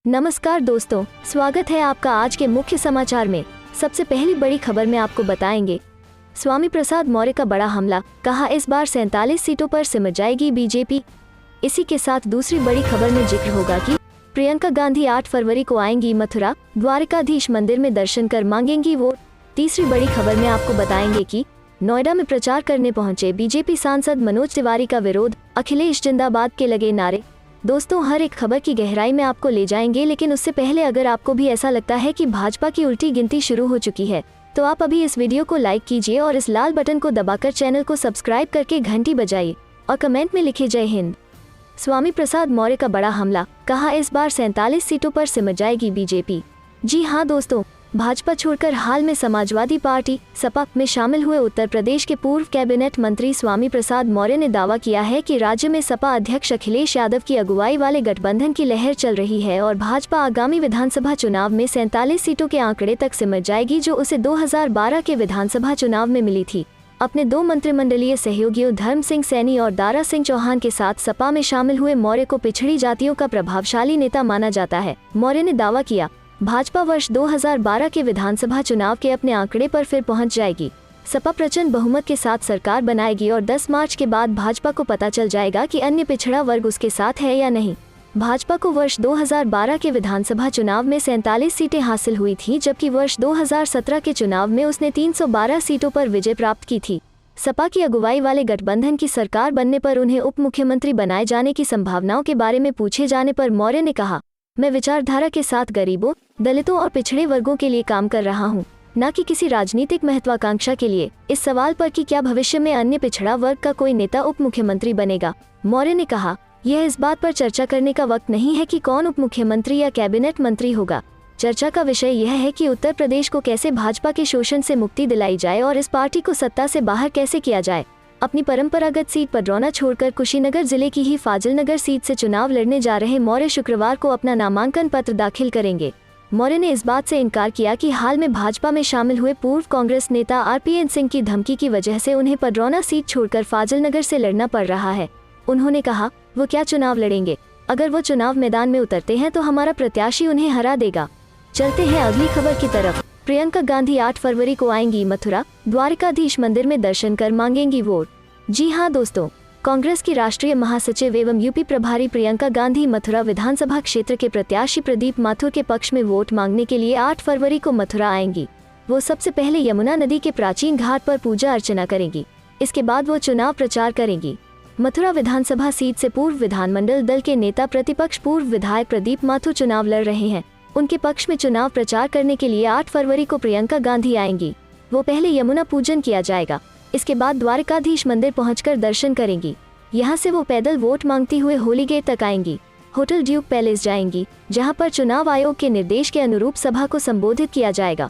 नमस्कार दोस्तों, स्वागत है आपका आज के मुख्य समाचार में। सबसे पहली बड़ी खबर में आपको बताएंगे स्वामी प्रसाद मौर्य का बड़ा हमला, कहा इस बार 47 सीटों पर सिमट जाएगी बीजेपी। इसी के साथ दूसरी बड़ी खबर में जिक्र होगा कि प्रियंका गांधी 8 फरवरी को आएंगी मथुरा, द्वारकाधीश मंदिर में दर्शन कर मांगेंगी वोट। तीसरी बड़ी खबर में आपको बताएंगे कि नोएडा में प्रचार करने पहुंचे बीजेपी सांसद मनोज तिवारी का विरोध, अखिलेश जिंदाबाद के लगे नारे। दोस्तों, हर एक खबर की गहराई में आपको ले जाएंगे, लेकिन उससे पहले अगर आपको भी ऐसा लगता है कि भाजपा की उल्टी गिनती शुरू हो चुकी है तो आप अभी इस वीडियो को लाइक कीजिए और इस लाल बटन को दबाकर चैनल को सब्सक्राइब करके घंटी बजाइए और कमेंट में लिखिए जय हिंद। स्वामी प्रसाद मौर्य का बड़ा हमला, कहा इस बार 47 सीटों पर सिमट जाएगी बीजेपी। जी हाँ दोस्तों, भाजपा छोड़कर हाल में समाजवादी पार्टी सपा में शामिल हुए उत्तर प्रदेश के पूर्व कैबिनेट मंत्री स्वामी प्रसाद मौर्य ने दावा किया है कि राज्य में सपा अध्यक्ष अखिलेश यादव की अगुवाई वाले गठबंधन की लहर चल रही है और भाजपा आगामी विधानसभा चुनाव में 47 सीटों के आंकड़े तक सिमट जाएगी, जो उसे 2012 के विधानसभा चुनाव में मिली थी। अपने 2 मंत्रिमंडलीय सहयोगियों धर्म सिंह सैनी और दारा सिंह चौहान के साथ सपा में शामिल हुए मौर्य को पिछड़ी जातियों का प्रभावशाली नेता माना जाता है। मौर्य ने दावा किया, भाजपा वर्ष 2012 के विधानसभा चुनाव के अपने आंकड़े पर फिर पहुंच जाएगी। सपा प्रचंड बहुमत के साथ सरकार बनाएगी और 10 मार्च के बाद भाजपा को पता चल जाएगा कि अन्य पिछड़ा वर्ग उसके साथ है या नहीं। भाजपा को वर्ष 2012 के विधानसभा चुनाव में 47 सीटें हासिल हुई थी, जबकि वर्ष 2017 के चुनाव में उसने 312 सीटों पर विजय प्राप्त की थी। सपा की अगुवाई वाले गठबंधन की सरकार बनने पर उन्हें उप मुख्यमंत्री बनाए जाने की संभावनाओं के बारे में पूछे जाने पर मौर्य ने कहा, मैं विचारधारा के साथ गरीबों, दलितों और पिछड़े वर्गों के लिए काम कर रहा हूं, न कि किसी राजनीतिक महत्वाकांक्षा के लिए। इस सवाल पर कि क्या भविष्य में अन्य पिछड़ा वर्ग का कोई नेता उप मुख्यमंत्री बनेगा, मौर्य ने कहा, यह इस बात पर चर्चा करने का वक्त नहीं है कि कौन उप मुख्यमंत्री या कैबिनेट मंत्री होगा। चर्चा का विषय यह है कि उत्तर प्रदेश को कैसे भाजपा के शोषण से मुक्ति दिलाई जाए और इस पार्टी को सत्ता से बाहर कैसे किया जाए। अपनी परंपरागत सीट पडरौना छोड़कर कुशीनगर जिले की ही फाजिलनगर सीट से चुनाव लड़ने जा रहे मौर्य शुक्रवार को अपना नामांकन पत्र दाखिल करेंगे। मौर्य ने इस बात से इनकार किया कि हाल में भाजपा में शामिल हुए पूर्व कांग्रेस नेता आरपीएन सिंह की धमकी की वजह से उन्हें पडरौना सीट छोड़कर फाजिलनगर से लड़ना पड़ रहा है। उन्होंने कहा, वो क्या चुनाव लड़ेंगे? अगर वो चुनाव मैदान में उतरते हैं तो हमारा प्रत्याशी उन्हें हरा देगा। चलते हैं अगली खबर की तरफ। प्रियंका गांधी 8 फरवरी को आएंगी मथुरा, द्वारकाधीश मंदिर में दर्शन कर मांगेंगी वोट। जी हाँ दोस्तों, कांग्रेस की राष्ट्रीय महासचिव एवं यूपी प्रभारी प्रियंका गांधी मथुरा विधानसभा क्षेत्र के प्रत्याशी प्रदीप माथुर के पक्ष में वोट मांगने के लिए 8 फरवरी को मथुरा आएंगी। वो सबसे पहले यमुना नदी के प्राचीन घाट पर पूजा अर्चना करेंगी। इसके बाद वो चुनाव प्रचार करेंगी। मथुरा विधानसभा सीट से पूर्व विधानमंडल दल के नेता प्रतिपक्ष पूर्व विधायक प्रदीप माथुर चुनाव लड़ रहे हैं। उनके पक्ष में चुनाव प्रचार करने के लिए 8 फरवरी को प्रियंका गांधी आएंगी। वो पहले यमुना पूजन किया जाएगा, इसके बाद द्वारकाधीश मंदिर पहुंचकर दर्शन करेंगी। यहां से वो पैदल वोट मांगती हुए होली गेट तक आएंगी। होटल ड्यूक पैलेस जाएंगी, जहां पर चुनाव आयोग के निर्देश के अनुरूप सभा को संबोधित किया जाएगा।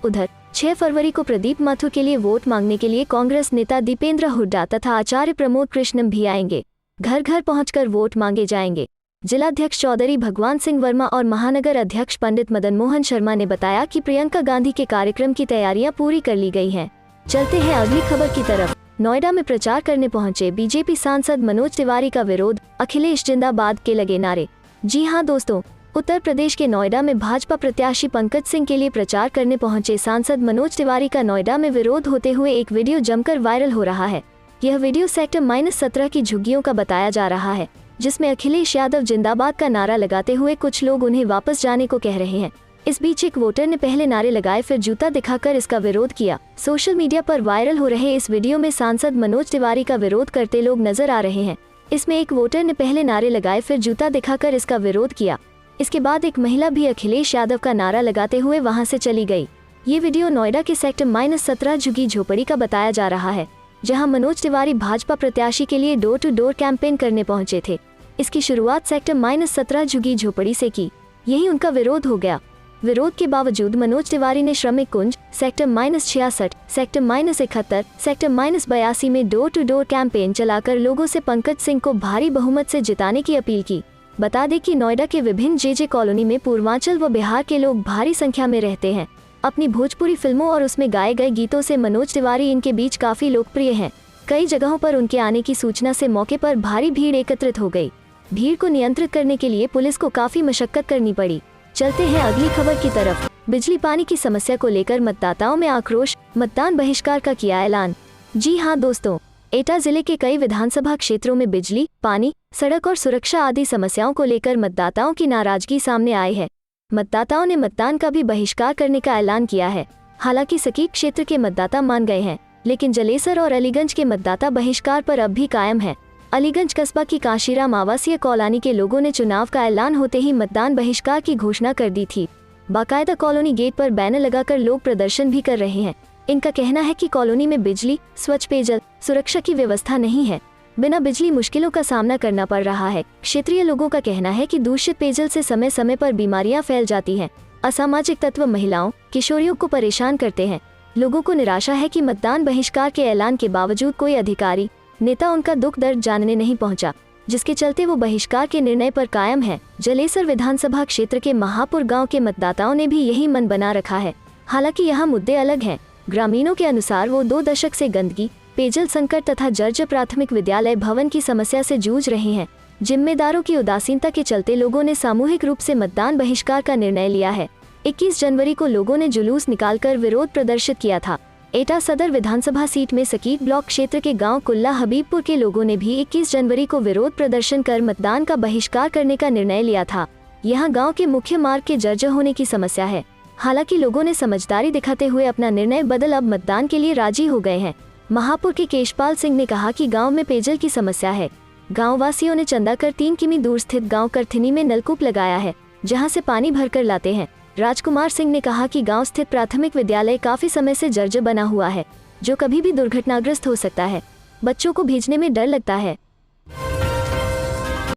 उधर 6 फरवरी को प्रदीप माथुर के लिए वोट मांगने के लिए कांग्रेस नेता दीपेंद्र हुड्डा तथा आचार्य प्रमोद कृष्णम भी आएंगे। घर घर पहुंचकर वोट मांगे जाएंगे। जिलाध्यक्ष चौधरी भगवान सिंह वर्मा और महानगर अध्यक्ष पंडित मदन मोहन शर्मा ने बताया कि प्रियंका गांधी के कार्यक्रम की तैयारियां पूरी कर ली गई हैं। चलते हैं अगली खबर की तरफ। नोएडा में प्रचार करने पहुंचे बीजेपी सांसद मनोज तिवारी का विरोध, अखिलेश जिंदाबाद के लगे नारे। जी हां दोस्तों, उत्तर प्रदेश के नोएडा में भाजपा प्रत्याशी पंकज सिंह के लिए प्रचार करने पहुंचे सांसद मनोज तिवारी का नोएडा में विरोध होते हुए एक वीडियो जमकर वायरल हो रहा है। यह वीडियो सेक्टर -17 की झुग्गियों का बताया जा रहा है, जिसमें अखिलेश यादव जिंदाबाद का नारा लगाते हुए कुछ लोग उन्हें वापस जाने को कह रहे हैं। इस बीच एक वोटर ने पहले नारे लगाए फिर जूता दिखाकर इसका विरोध किया। सोशल मीडिया पर वायरल हो रहे इस वीडियो में सांसद मनोज तिवारी का विरोध करते लोग नजर आ रहे हैं। इसमें एक वोटर ने पहले नारे लगाए फिर जूता दिखाकर इसका विरोध किया। इसके बाद एक महिला भी अखिलेश यादव का नारा लगाते हुए वहां से चली गई। ये वीडियो नोएडा के सेक्टर -17 झुग्गी झोपड़ी का बताया जा रहा है, जहाँ मनोज तिवारी भाजपा प्रत्याशी के लिए डोर टू डोर कैंपेन करने पहुंचे थे। इसकी शुरुआत सेक्टर -17 झुग्गी झोपड़ी से की, यही उनका विरोध हो गया। विरोध के बावजूद मनोज तिवारी ने श्रमिक कुंज, सेक्टर -66, सेक्टर -71, सेक्टर -82 में डोर टू डोर कैंपेन चलाकर लोगों से पंकज सिंह को भारी बहुमत से जिताने की अपील की। बता दें कि नोएडा के विभिन्न जेजे कॉलोनी में पूर्वांचल व बिहार के लोग भारी संख्या में रहते हैं। अपनी भोजपुरी फिल्मों और उसमें गाए गए गीतों से मनोज तिवारी इनके बीच काफी लोकप्रिय हैं। कई जगहों पर उनके आने की सूचना से मौके पर भारी भीड़ एकत्रित हो गई। भीड़ को नियंत्रित करने के लिए पुलिस को काफी मशक्कत करनी पड़ी। चलते हैं अगली खबर की तरफ। बिजली पानी की समस्या को लेकर मतदाताओं में आक्रोश, मतदान बहिष्कार का किया ऐलान। जी हां दोस्तों, एटा जिले के कई विधानसभा क्षेत्रों में बिजली, पानी, सड़क और सुरक्षा आदि समस्याओं को लेकर मतदाताओं की नाराजगी सामने आई है। मतदाताओं ने मतदान का भी बहिष्कार करने का ऐलान किया है। हालांकि सकीक क्षेत्र के मतदाता मान गए हैं, लेकिन जलेसर और अलीगंज के मतदाता बहिष्कार पर अब भी कायम है। अलीगंज कस्बा की काशीराम आवासीय कॉलोनी के लोगों ने चुनाव का ऐलान होते ही मतदान बहिष्कार की घोषणा कर दी थी। बाकायदा कॉलोनी गेट पर बैनर लगाकर लोग प्रदर्शन भी कर रहे हैं। इनका कहना है कि कॉलोनी में बिजली, स्वच्छ पेयजल, सुरक्षा की व्यवस्था नहीं है। बिना बिजली मुश्किलों का सामना करना पड़ रहा है। क्षेत्रीय लोगों का कहना है कि दूषित पेयजल से समय समय पर बीमारियां फैल जाती हैं। असामाजिक तत्व महिलाओं, किशोरियों को परेशान करते हैं। लोगों को निराशा है कि मतदान बहिष्कार के ऐलान के बावजूद कोई अधिकारी, नेता उनका दुख दर्द जानने नहीं पहुंचा, जिसके चलते वो बहिष्कार के निर्णय पर कायम है। जलेसर विधानसभा क्षेत्र के महापुर गांव के मतदाताओं ने भी यही मन बना रखा है। हालांकि यहाँ मुद्दे अलग हैं। ग्रामीणों के अनुसार वो 2 दशक से गंदगी, पेयजल संकट तथा जर्जर प्राथमिक विद्यालय भवन की समस्या से जूझ रहे हैं। जिम्मेदारों की उदासीनता के चलते लोगों ने सामूहिक रूप से मतदान बहिष्कार का निर्णय लिया है। 21 जनवरी को लोगों ने जुलूस निकालकर विरोध प्रदर्शित किया था। एटा सदर विधानसभा सीट में सकीट ब्लॉक क्षेत्र के गांव कुल्ला हबीबपुर के लोगों ने भी 21 जनवरी को विरोध प्रदर्शन कर मतदान का बहिष्कार करने का निर्णय लिया था। यहां गांव के मुख्य मार्ग के जर्जर होने की समस्या है। हालांकि लोगों ने समझदारी दिखाते हुए अपना निर्णय बदल अब मतदान के लिए राजी हो गए हैं। महापुर के केशपाल सिंह ने कहा कि गांव में पेयजल की समस्या है। गांव वासियों ने चंदा कर 3 किमी दूर स्थित गांव करथिनी में नलकूप लगाया है, जहां से पानी भरकर लाते हैं। राजकुमार सिंह ने कहा कि गांव स्थित प्राथमिक विद्यालय काफी समय से जर्जर बना हुआ है, जो कभी भी दुर्घटनाग्रस्त हो सकता है। बच्चों को भेजने में डर लगता है।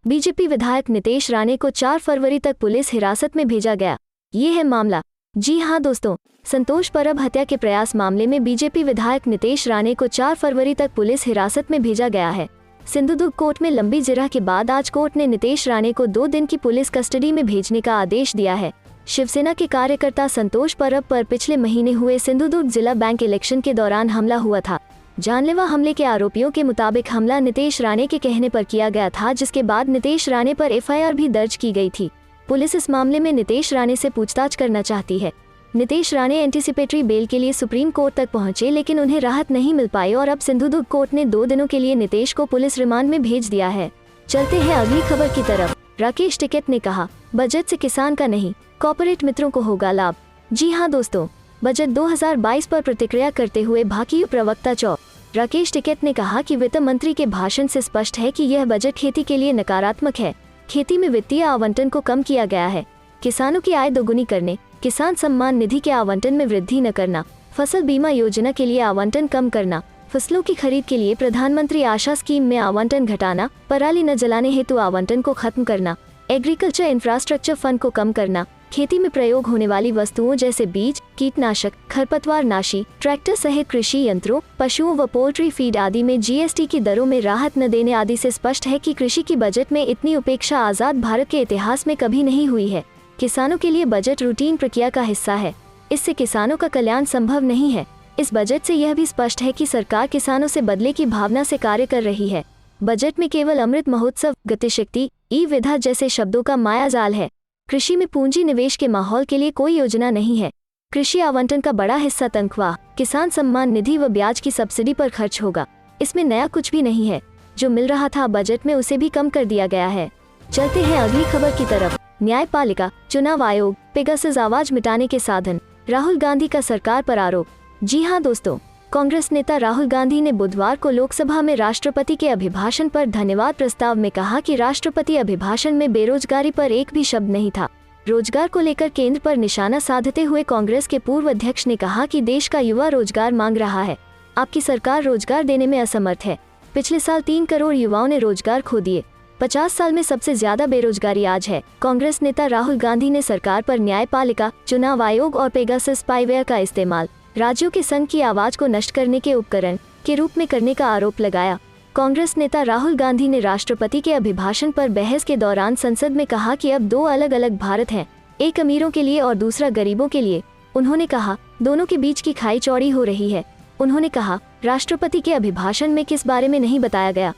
बीजेपी विधायक नितेश राणे को 4 फरवरी तक पुलिस हिरासत में भेजा गया। ये है मामला। जी हां दोस्तों, संतोष परब हत्या के प्रयास मामले में बीजेपी विधायक नितेश राणे को 4 फरवरी तक पुलिस हिरासत में भेजा गया है। सिंधुदुर्ग कोर्ट में लंबी जिरह के बाद आज कोर्ट ने नितेश राणे को 2 दिन की पुलिस कस्टडी में भेजने का आदेश दिया है। शिवसेना के कार्यकर्ता संतोष परब पर पिछले महीने हुए सिंधुदुर्ग जिला बैंक इलेक्शन के दौरान हमला हुआ था। जानलेवा हमले के आरोपियों के मुताबिक हमला नितेश राणे के कहने पर किया गया था, जिसके बाद नितेश राणे पर एफआईआर भी दर्ज की गई थी। पुलिस इस मामले में नितेश राणे से पूछताछ करना चाहती है। नितेश राणे एंटीसिपेटरी बेल के लिए सुप्रीम कोर्ट तक पहुंचे, लेकिन उन्हें राहत नहीं मिल पाई और अब सिंधुदुर्ग कोर्ट ने 2 दिनों के लिए नितेश को पुलिस रिमांड में भेज दिया है। चलते हैं अगली खबर की तरफ। राकेश टिकैत ने कहा, बजट से किसान का नहीं, कॉर्पोरेट मित्रों को होगा लाभ। जी हां दोस्तों, बजट 2022 पर प्रतिक्रिया करते हुए भाकियू प्रवक्ता राकेश टिकैत ने कहा कि वित्त मंत्री के भाषण से स्पष्ट है कि यह बजट खेती के लिए नकारात्मक है। खेती में वित्तीय आवंटन को कम किया गया है। किसानों की आय दोगुनी करने, किसान सम्मान निधि के आवंटन में वृद्धि न करना, फसल बीमा योजना के लिए आवंटन कम करना, फसलों की खरीद के लिए प्रधानमंत्री आशा स्कीम में आवंटन घटाना, पराली न जलाने हेतु आवंटन को खत्म करना, एग्रीकल्चर इंफ्रास्ट्रक्चर फंड को कम करना, खेती में प्रयोग होने वाली वस्तुओं जैसे बीज, कीटनाशक, खरपतवार नाशी, ट्रैक्टर सहित कृषि यंत्रों, पशुओं व पोल्ट्री फीड आदि में जीएसटी की दरों में राहत न देने आदि से स्पष्ट है कि कृषि की बजट में इतनी उपेक्षा आजाद भारत के इतिहास में कभी नहीं हुई है। किसानों के लिए बजट रूटीन प्रक्रिया का हिस्सा है। इससे किसानों का कल्याण संभव नहीं है। इस बजट से यह भी स्पष्ट है कि सरकार किसानों से बदले की भावना से कार्य कर रही है। बजट में केवल अमृत महोत्सव, गतिशक्ति, ई विधा जैसे शब्दों का मायाजाल है। कृषि में पूंजी निवेश के माहौल के लिए कोई योजना नहीं है। कृषि आवंटन का बड़ा हिस्सा तनख्वाह, किसान सम्मान निधि व ब्याज की सब्सिडी पर खर्च होगा। इसमें नया कुछ भी नहीं है। जो मिल रहा था बजट में उसे भी कम कर दिया गया है। चलते हैं अगली खबर की तरफ। न्यायपालिका, चुनाव आयोग, पेगासस आवाज मिटाने के साधन, राहुल गांधी का सरकार पर आरोप। जी हां दोस्तों, कांग्रेस नेता राहुल गांधी ने बुधवार को लोकसभा में राष्ट्रपति के अभिभाषण पर धन्यवाद प्रस्ताव में कहा कि राष्ट्रपति अभिभाषण में बेरोजगारी पर एक भी शब्द नहीं था। रोजगार को लेकर केंद्र पर निशाना साधते हुए कांग्रेस के पूर्व अध्यक्ष ने कहा कि देश का युवा रोजगार मांग रहा है। आपकी सरकार रोजगार देने में असमर्थ है। पिछले साल 3 करोड़ युवाओं ने रोजगार खो दिए। 50 साल में सबसे ज्यादा बेरोजगारी आज है। कांग्रेस नेता राहुल गांधी ने सरकार पर न्यायपालिका, चुनाव आयोग और पेगासस स्पाईवेयर का इस्तेमाल राज्यों के संघ की आवाज को नष्ट करने के उपकरण के रूप में करने का आरोप लगाया। कांग्रेस नेता राहुल गांधी ने राष्ट्रपति के अभिभाषण पर बहस के दौरान संसद में कहा कि अब 2 अलग अलग भारत हैं, एक अमीरों के लिए और दूसरा गरीबों के लिए। उन्होंने कहा, दोनों के बीच की खाई चौड़ी हो रही है। उन्होंने कहा, राष्ट्रपति के अभिभाषण में किस बारे में नहीं बताया गया।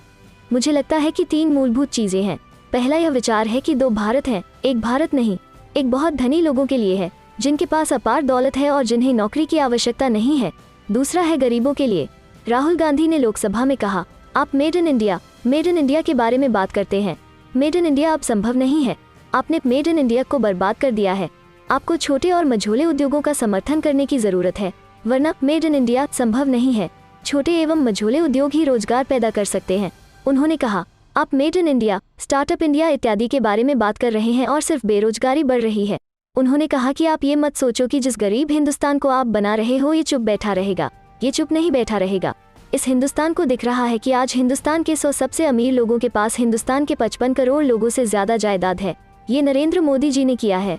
मुझे लगता है कि 3 मूलभूत चीजें हैं। पहला यह विचार है कि दो भारत हैं, एक भारत नहीं। एक बहुत धनी लोगों के लिए है, जिनके पास अपार दौलत है और जिन्हें नौकरी की आवश्यकता नहीं है। दूसरा है गरीबों के लिए। राहुल गांधी ने लोकसभा में कहा, आप मेड इन इंडिया के बारे में बात करते हैं। मेड इन इंडिया अब संभव नहीं है। आपने मेड इन इंडिया को बर्बाद कर दिया है। आपको छोटे और मझोले उद्योगों का समर्थन करने की जरूरत है, वरना मेड इन इंडिया संभव नहीं है। छोटे एवं मझोले उद्योग ही रोजगार पैदा कर सकते हैं। उन्होंने कहा, आप made in India, startup India इत्यादि के बारे में बात कर रहे हैं और सिर्फ बेरोजगारी बढ़ रही है। उन्होंने कहा कि आप ये मत सोचो कि जिस गरीब हिंदुस्तान को आप बना रहे हो ये चुप बैठा रहेगा। ये चुप नहीं बैठा रहेगा। इस हिंदुस्तान को दिख रहा है कि आज हिंदुस्तान के 100 सबसे अमीर लोगों के पास हिंदुस्तान के 55 करोड़ लोगों से ज्यादा जायदाद है। ये नरेंद्र मोदी जी ने किया है।